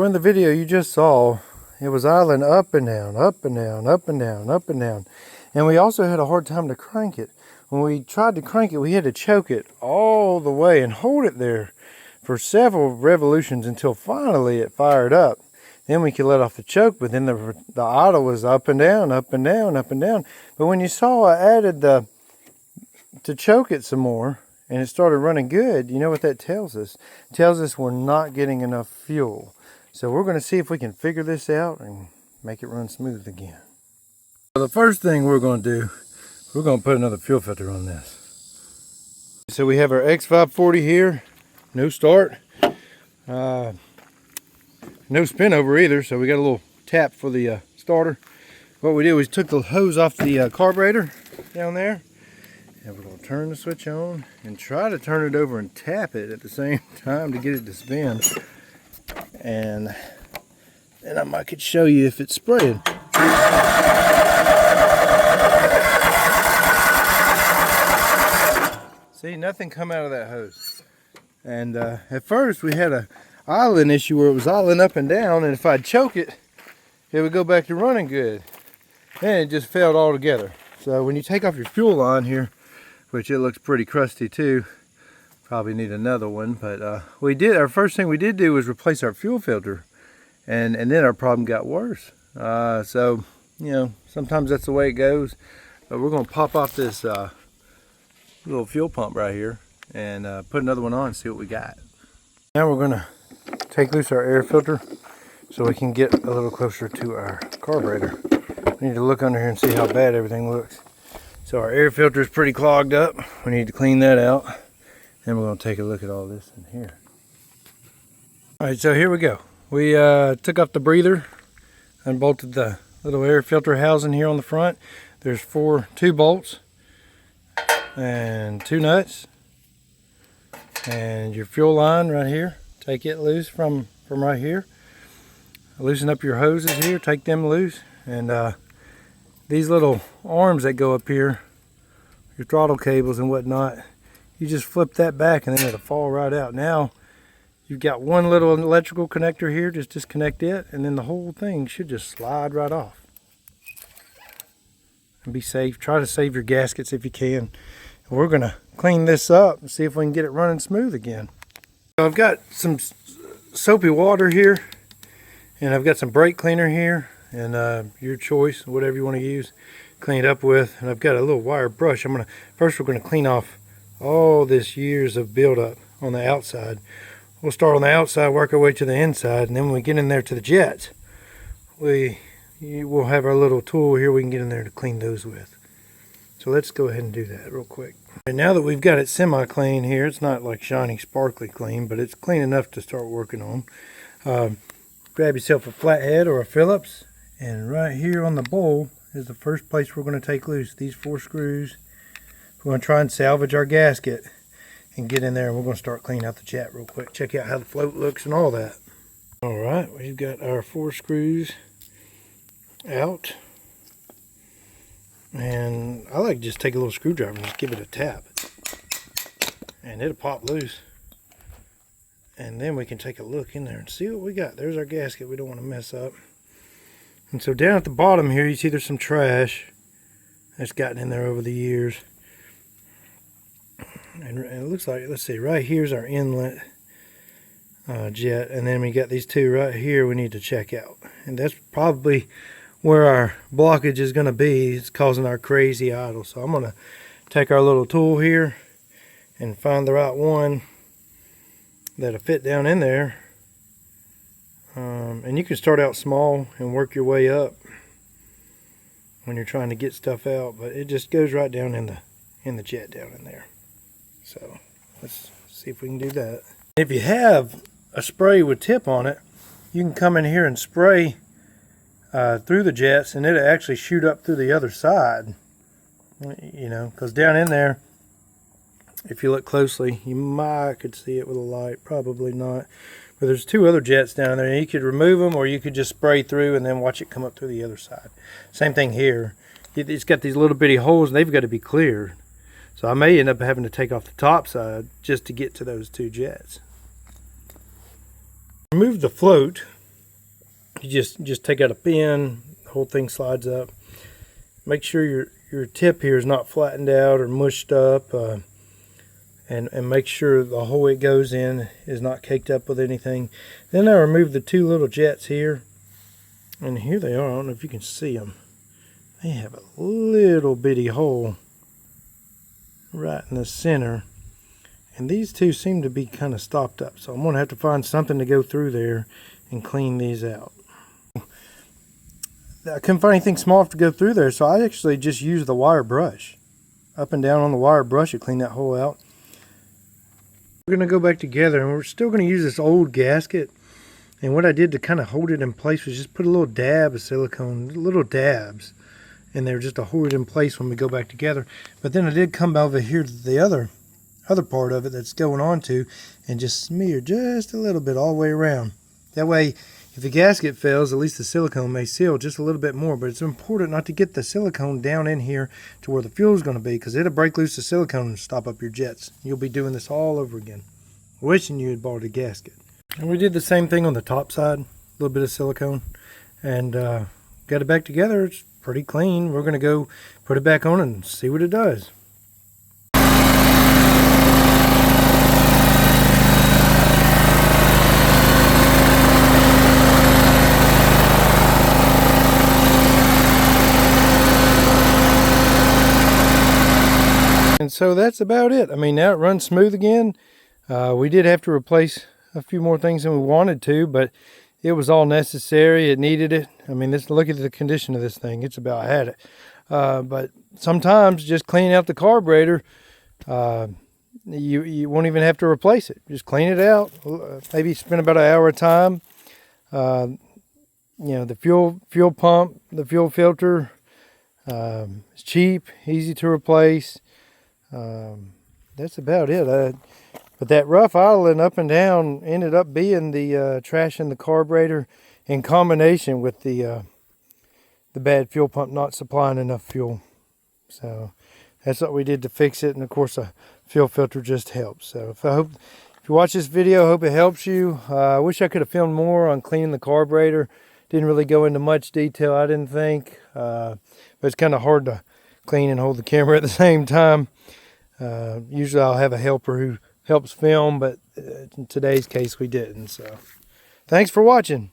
So in the video you just saw, it was idling up and down, up and down, up and down, up and down. And we also had a hard time to crank it. When we tried to crank it, we had to choke it all the way and hold it there for several revolutions until finally it fired up. Then we could let off the choke, but then the idle was up and down, up and down, up and down. But when you saw I added to choke it some more, and it started running good, you know what that tells us? It tells us we're not getting enough fuel. So we're going to see if we can figure this out and make it run smooth again. So the first thing we're going to do, we're going to put another fuel filter on this. So we have our X540 here, no start, no spin over either, so we got a little tap for the starter. What we did was took the hose off the carburetor down there, and we're going to turn the switch on and try to turn it over and tap it at the same time to get it to spin. And then I could show you if it's spraying. See, nothing come out of that hose. And at first we had a idling issue where it was idling up and down, and if I'd choke it, it would go back to running good. And it just failed altogether. So when you take off your fuel line here, which it looks pretty crusty too, probably need another one, but our first thing we did do was replace our fuel filter, and then our problem got worse. So you know, sometimes that's the way it goes, but we're going to pop off this little fuel pump right here and put another one on and see what we got. Now we're going to take loose our air filter so we can get a little closer to our carburetor. We need to look under here and see how bad everything looks. So our air filter is pretty clogged up. We need to clean that out. Then we're going to take a look at all this in here. Alright, so here we go. We took off the breather, unbolted the little air filter housing here on the front. There's two bolts and 2 nuts. And your fuel line right here. Take it loose from right here. Loosen up your hoses here, take them loose. And these little arms that go up here, your throttle cables and whatnot, you just flip that back and then it'll fall right out. Now you've got one little electrical connector here, just disconnect it, and then the whole thing should just slide right off. And be safe. Try to save your gaskets if you can. And we're going to clean this up and see if we can get it running smooth again. So I've got some soapy water here, and I've got some brake cleaner here, and your choice, whatever you want to use, clean it up with. And I've got a little wire brush. First we're going to clean off all this years of buildup on the outside. We'll start on the outside, work our way to the inside, and then when we get in there to the jets, we'll have our little tool here we can get in there to clean those with. So let's go ahead and do that real quick. And now that we've got it semi-clean here, it's not like shiny, sparkly clean, but it's clean enough to start working on. Grab yourself a flathead or a Phillips, and right here on the bowl is the first place we're going to take loose. These 4 screws. We're going to try and salvage our gasket and get in there, and we're going to start cleaning out the jet real quick. Check out how the float looks and all that. Alright, we've got our 4 screws out. And I like to just take a little screwdriver and just give it a tap. And it'll pop loose. And then we can take a look in there and see what we got. There's our gasket we don't want to mess up. And so down at the bottom here, you see there's some trash that's gotten in there over the years. And it looks like, let's see, right here's our inlet jet. And then we got these 2 right here we need to check out. And that's probably where our blockage is going to be. It's causing our crazy idle. So I'm going to take our little tool here and find the right one that'll fit down in there. And you can start out small and work your way up when you're trying to get stuff out, but it just goes right down in the jet down in there. So let's see if we can do that. If you have a spray with tip on it, you can come in here and spray through the jets, and it'll actually shoot up through the other side. You know, because down in there, if you look closely, you could see it with a light, probably not. But there's 2 other jets down there, and you could remove them, or you could just spray through and then watch it come up through the other side. Same thing here. It's got these little bitty holes, and they've got to be cleared. So I may end up having to take off the top side just to get to those 2 jets. Remove the float You just take out a pin, the whole thing slides up. Make sure your tip here is not flattened out or mushed up, and make sure the hole it goes in is not caked up with anything. Then I remove the two little jets here, and here they are. I don't know if you can see them. They have a little bitty hole right in the center, and these two seem to be kind of stopped up, so I'm going to have to find something to go through there and clean these out. I couldn't find anything small enough to go through there, so I actually just used the wire brush. Up and down on the wire brush to clean that hole out. We're going to go back together, and we're still going to use this old gasket. And what I did to kind of hold it in place was just put a little dab of silicone, little dabs, and they're just to hold it in place when we go back together. But then I did come over here to the other part of it that's going on to, and just smear just a little bit all the way around. That way, if the gasket fails, at least the silicone may seal just a little bit more. But it's important not to get the silicone down in here to where the fuel is going to be, because it'll break loose the silicone and stop up your jets. You'll be doing this all over again, wishing you had bought a gasket. And we did the same thing on the top side, a little bit of silicone, and got it back together. It's pretty clean. We're going to go put it back on and see what it does. And so that's about it. I mean, now it runs smooth again. We did have to replace a few more things than we wanted to, but it was all necessary. It needed it. I mean, look at the condition of this thing. It's about had it. But sometimes just cleaning out the carburetor, you won't even have to replace it. Just clean it out. Maybe spend about an hour at a time. You know, the fuel pump, the fuel filter, it's cheap, easy to replace. That's about it. But that rough idling up and down ended up being the trash in the carburetor, in combination with the bad fuel pump not supplying enough fuel. So that's what we did to fix it, and of course a fuel filter just helps. So if you watch this video, I hope it helps you. I wish I could have filmed more on cleaning the carburetor. Didn't really go into much detail, I didn't think, but it's kind of hard to clean and hold the camera at the same time. Usually I'll have a helper who helps film, but in today's case we didn't. So thanks for watching.